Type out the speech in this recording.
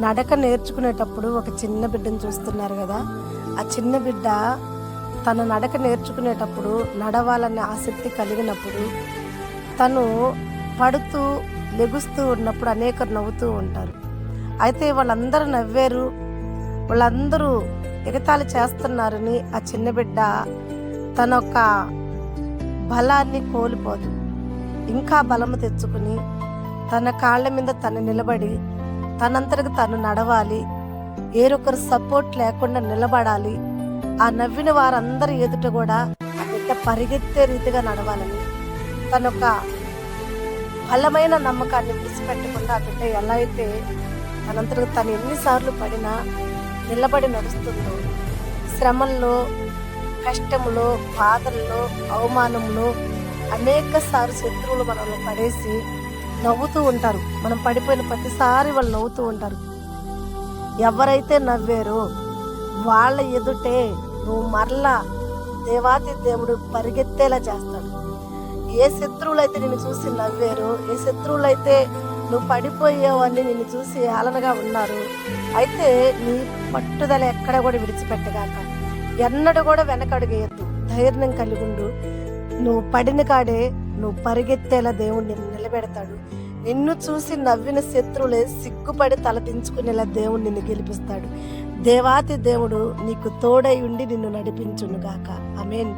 నడక నేర్చుకునేటప్పుడు ఒక చిన్న బిడ్డను చూస్తున్నారు కదా. ఆ చిన్న బిడ్డ తన నడక నేర్చుకునేటప్పుడు నడవాలనే ఆసక్తి కలిగినప్పుడు తను పడుతూ లెగుస్తూ ఉన్నప్పుడు అనేకరు నవ్వుతూ ఉంటారు. అయితే వాళ్ళందరూ నవ్వారు, వాళ్ళందరూ ఎగతాళి చేస్తున్నారని ఆ చిన్న బిడ్డ తన యొక్క బలాన్ని కోల్పోదు. ఇంకా బలము తెచ్చుకుని తన కాళ్ళ మీద తను నిలబడి తనంతటికి తను నడవాలి, ఏరొకరు సపోర్ట్ లేకుండా నిలబడాలి. ఆ నవ్విన వారందరి ఎదుట కూడా ఆ బిడ్డ పరిగెత్తే రీతిగా నడవాలని తన యొక్క బలమైన నమ్మకాన్ని విడిచిపెట్టకుండా ఆ బిడ్డ ఎలా అయితే తనంతటికి తను ఎన్నిసార్లు పడినా నిలబడి నడుస్తుందో, శ్రమల్లో, కష్టంలో, బాధల్లో, అవమానంలో అనేక సార్లు శత్రువులు మనల్ని పడేసి నవ్వుతూ ఉంటారు. మనం పడిపోయిన ప్రతిసారి వాళ్ళు నవ్వుతూ ఉంటారు. ఎవరైతే నవ్వారో వాళ్ళ ఎదుటే నువ్వు మరలా దేవాతి దేవుడు పరిగెత్తేలా చేస్తాడు. ఏ శత్రువులైతే నిన్ను చూసి నవ్వారో, ఏ శత్రువులైతే నువ్వు పడిపోయావు అని నిన్ను చూసి ఏలనగా ఉన్నారు, అయితే నీ పట్టుదల ఎక్కడ కూడా విడిచిపెట్టగాక, ఎన్నడూ కూడా వెనకడుగేయద్దు, ధైర్యం కలిగి ఉండు. నువ్వు పడిన కాడే నువ్వు పరిగెత్తేలా దేవుడు నిన్ను నిలబెడతాడు. నిన్ను చూసి నవ్విన శత్రువులే సిగ్గుపడి తలదించుకునేలా దేవుడు నిన్ను గెలిపిస్తాడు. దేవాతి దేవుడు నీకు తోడై ఉండి నిన్ను నడిపించునుగాక. ఆమేన్.